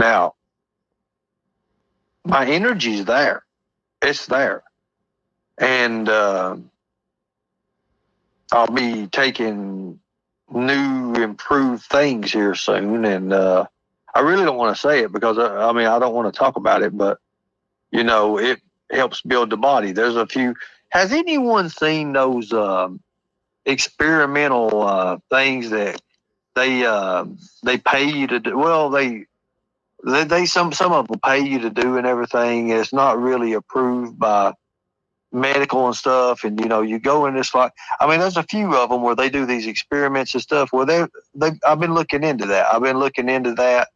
Now, my energy's there. It's there. And I'll be taking new, improved things here soon. And I really don't want to say it because, I don't want to talk about it, but, it helps build the body. There's a few. Has anyone seen those experimental things that they pay you to do? Well, they some of them pay you to do and everything. It's not really approved by medical and stuff, and you go in this like, there's a few of them where they do these experiments and stuff. Well, I've been looking into that.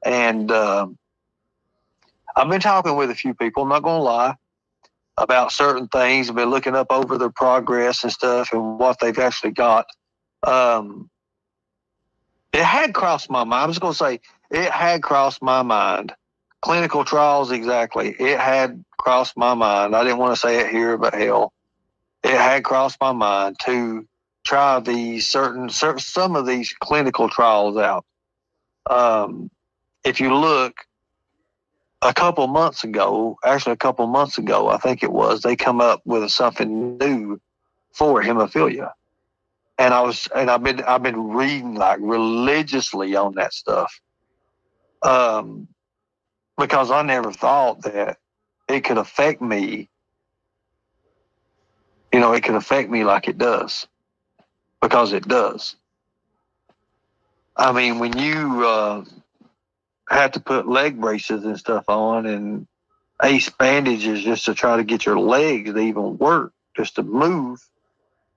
And I've been talking with a few people. I'm not gonna lie, about certain things. I've been looking up over their progress and stuff and what they've actually got. It had crossed my mind. I was gonna say it had crossed my mind. Clinical trials, exactly. It had crossed my mind. I didn't want to say it here, but hell, it had crossed my mind to try these some of these clinical trials out. If you look, a couple months ago, I think it was, they come up with something new for hemophilia, and I've been reading like religiously on that stuff. Because I never thought that it could affect me. It could affect me like it does, because it does. When you have to put leg braces and stuff on and ace bandages just to try to get your legs to even work, just to move.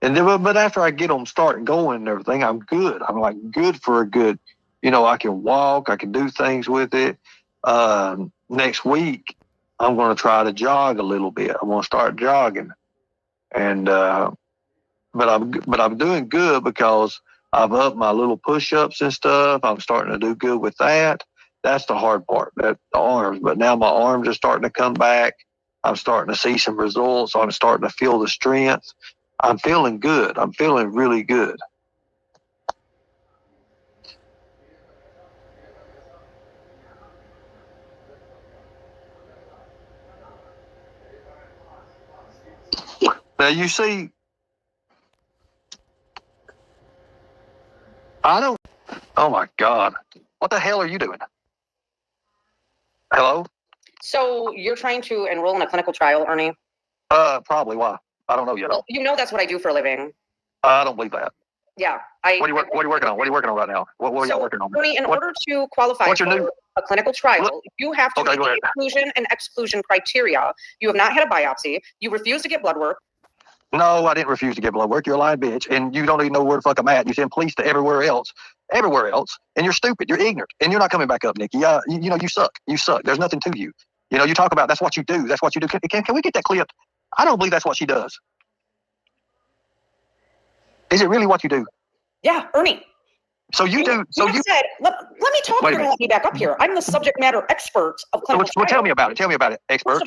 And then, but after I get them starting going and everything, I'm good. I'm like good for a good, I can walk, I can do things with it. Next week, I'm going to try to jog a little bit. I'm going to start jogging, and but I'm doing good because I've upped my little push-ups and stuff. I'm starting to do good with that. That's the hard part, the arms. But now my arms are starting to come back. I'm starting to see some results. I'm starting to feel the strength. I'm feeling good. I'm feeling really good. Now, you see, oh my God, what the hell are you doing? Hello? So you're trying to enroll in a clinical trial, Ernie? Probably. Why? I don't know yet. Well, that's what I do for a living. I don't believe that. Yeah. What are you working on? What are you working on right now? What are you working on? Ernie, in order to qualify for a clinical trial, you have to meet the inclusion and exclusion criteria. You have not had a biopsy. You refuse to get blood work. No, I didn't refuse to get blood work. You're a lying bitch, and you don't even know where the fuck I'm at. You send police to everywhere else, and you're stupid. You're ignorant, and you're not coming back up, Nikki. You suck. You suck. There's nothing to you. You talk about that's what you do. That's what you do. Can we get that clipped? I don't believe that's what she does. Is it really what you do? Yeah, Ernie. So you do. So you said, let me talk here and let me back up here. I'm the subject matter expert of clinical trials. Well, tell me about it. Tell me about it, expert.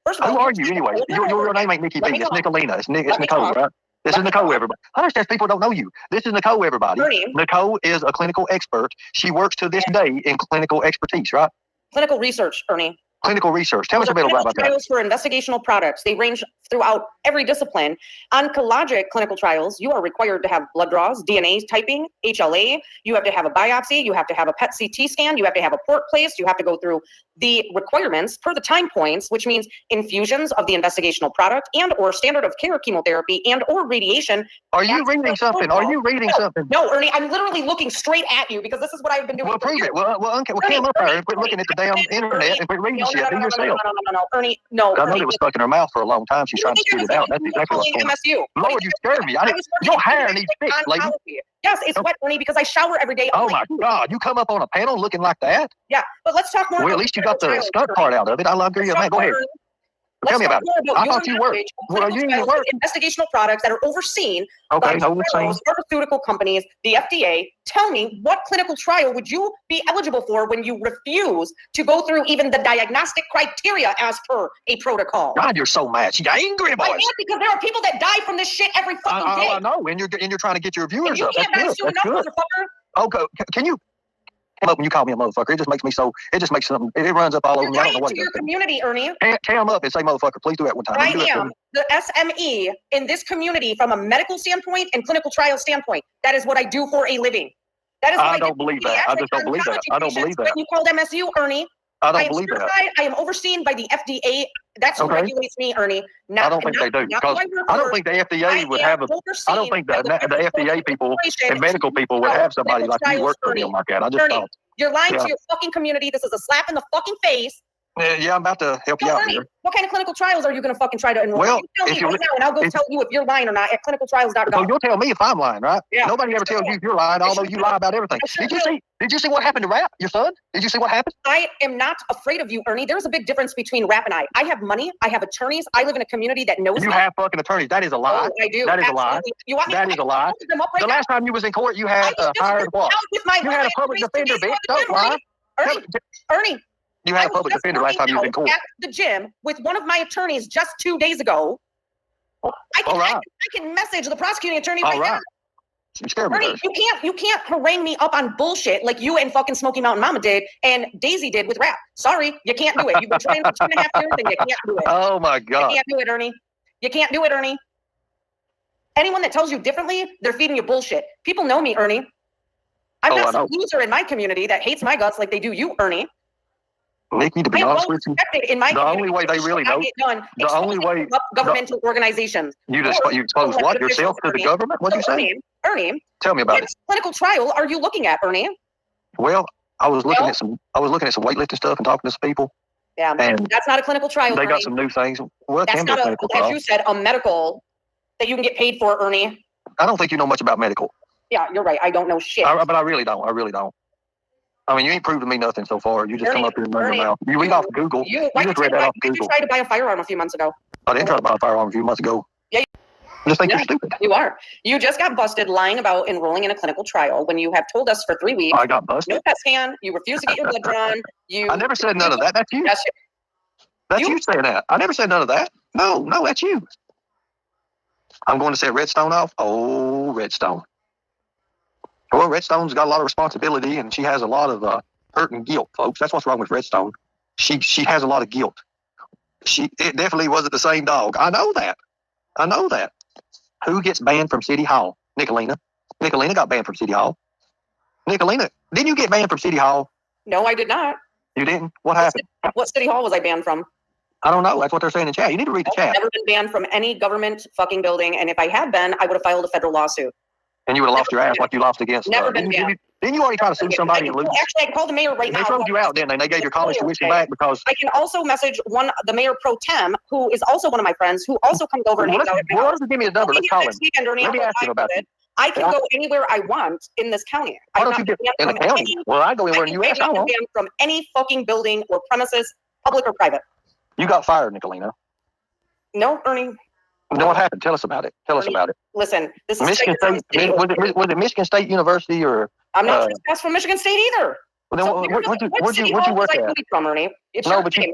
First of all, who are you anyway? Your name ain't Nikki B. It's Nicolina. It's Nicole, right? This is Nicole, everybody. I understand people don't know you. This is Nicole, everybody. Ernie. Nicole is a clinical expert. She works to this day in clinical expertise, right? Clinical research, Ernie. Clinical research. Tell us a bit about that. Trials for investigational products. They range throughout every discipline. Oncologic clinical trials, you are required to have blood draws, DNA typing, HLA. You have to have a biopsy. You have to have a PET CT scan. You have to have a port placed. You have to go through the requirements per the time points, which means infusions of the investigational product and or standard of care chemotherapy and or radiation. Are you reading something? Are you reading something? No, Ernie, I'm literally looking straight at you because this is what I've been doing. Well, prove it. Well, come up there and quit looking at the damn internet and quit reading shit. Be yourself. No, Ernie, no. I know it was stuck in her mouth for a long time. She's trying to spit it out. That's exactly what's going on. MSU. Lord, you scared me. Your hair needs fixed, lady. Yes, it's wet, Ernie, because I shower every day. Oh, my God. You come up on a panel looking like that? Yeah, but let's talk more. Well, at least you got the stunt part out of it. I love you. Go ahead. Tell me about it. I thought you worked. Well, you work. Investigational products that are overseen by pharmaceutical companies, the FDA. Tell me, what clinical trial would you be eligible for when you refuse to go through even the diagnostic criteria as per a protocol? God, you're so mad. She's angry, boy. I'm mad because there are people that die from this shit every fucking day. I know, and you're trying to get your viewers up. That's good. Motherfucker. Okay, can up when you call me a motherfucker. It just makes me so. It just makes something. It runs up all over me. I don't know what to it your does. community, Ernie. Tear them up and say motherfucker. Please do that one time. I am the SME in this community from a medical standpoint and clinical trial standpoint. That is what I do for a living. That is what I don't believe that. I just don't believe that. I don't believe that. When you called MSU, Ernie. I don't believe that. I am overseen by the FDA. That's who regulates me, Ernie. I don't think they do. Because I don't think the FDA would have a. I don't think that the FDA people and medical people would have somebody like you work for them like that. I just don't. You're lying to your fucking community. This is a slap in the fucking face. Yeah, I'm about to help you out here. What kind of clinical trials are you going to fucking try to enroll? Well, tell me right now, and I'll go tell you if you're lying or not at clinicaltrials.gov. So you'll tell me if I'm lying, right? Yeah. Nobody ever tells you if you're lying, although you lie about everything. Did you see what happened to Rap, your son? Did you see what happened? I am not afraid of you, Ernie. There's a big difference between Rap and I. I have money. I have attorneys. I live in a community that knows you have fucking attorneys. That is a lie. Oh, I do. That is a lie. You want me that is a lie. The last time you was in court, you had hired what? You had a public defender, bitch. Don't lie. Ernie. You had a public defender last time you was in court. At the gym with one of my attorneys just 2 days ago. I can message the prosecuting attorney right now. Ernie, you can't harangue me up on bullshit like you and fucking Smoky Mountain Mama did and Daisy did with Rap. Sorry, you can't do it. You've been trying for 2.5 years and you can't do it. Oh my God. You can't do it, Ernie. You can't do it, Ernie. Anyone that tells you differently, they're feeding you bullshit. People know me, Ernie. I'm not some loser in my community that hates my guts like they do you, Ernie. Nikki, to be honest with you, the only way they really know, the only way governmental organizations. You expose what yourself to the government? What'd you say? Ernie, tell me about it. Clinical trial are you looking at, Ernie? Well, I was looking at some weightlifting stuff and talking to some people. Yeah, and that's not a clinical trial. They got some new things. Well, that's not as you said, a medical that you can get paid for, Ernie. I don't think you know much about medical. Yeah, you're right. I don't know shit. But I really don't. I really don't. I mean, you ain't proved to me nothing so far. You just come up here and run your mouth. You read off Google. You just read that off Google. You tried to buy a firearm a few months ago. I didn't try to buy a firearm a few months ago. Yeah. I just think you're stupid. You are. You just got busted lying about enrolling in a clinical trial when you have told us for 3 weeks. I got busted. No PET scan. You refuse to get your blood drawn. I never said none of that. That's you. That's you saying that. I never said none of that. No, that's you. I'm going to set Redstone off. Oh, Redstone. Well, Redstone's got a lot of responsibility, and she has a lot of hurt and guilt, folks. That's what's wrong with Redstone. She has a lot of guilt. It definitely wasn't the same dog. I know that. Who gets banned from City Hall? Nicolina. Nicolina got banned from City Hall. Nicolina, didn't you get banned from City Hall? No, I did not. You didn't? What happened? What City Hall was I banned from? I don't know. That's what they're saying in chat. You need to read the chat. I've never been banned from any government fucking building, and if I had been, I would have filed a federal lawsuit. And you would have lost your ass like you lost against. Never been banned. Didn't you already try to sue somebody and lose? Actually, I called the mayor right now. They throw you out, didn't they? They gave your college tuition back because. I can also message the mayor pro tem, who is also one of my friends, who also comes over and hangs out. Well, give me a number. Let's call him. Let me ask you about it. I can go anywhere I want in this county. Why don't you get in the county? Well, I go anywhere in the U.S. I won't. From any fucking building or premises, public or private. You got fired, Nicolina. No, Ernie. No, what happened? Tell us about it. Listen, this is Michigan State. Was it Michigan State University or? I'm not from Michigan State either. Well, then, where'd you work at? From, Ernie?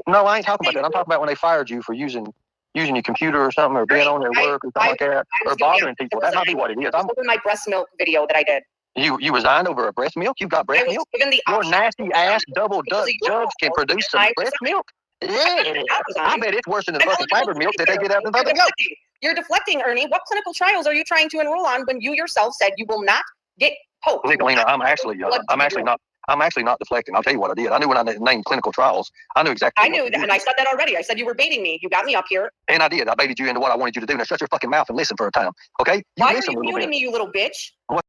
No, I ain't talking about that. I'm talking about when they fired you for using your computer or something, or being on their work or something like that, or bothering people. That might be what it is. Over my breast milk video that I did. You resigned over a breast milk? You got breast milk? Your nasty ass double Dutch judge can produce some breast milk? Yeah. I bet it's worse than the fucking fiber milk that they get out in public milk. You're deflecting, Ernie. What clinical trials are you trying to enroll on when you yourself said you will not get poked? Nicolina, I'm actually not deflecting. I'll tell you what I did. I knew when I named clinical trials. I knew exactly. I knew that, and I said that already. I said you were baiting me. You got me up here. And I did. I baited you into what I wanted you to do. Now shut your fucking mouth and listen for a time, okay? Why are you muting me, you little bitch? What?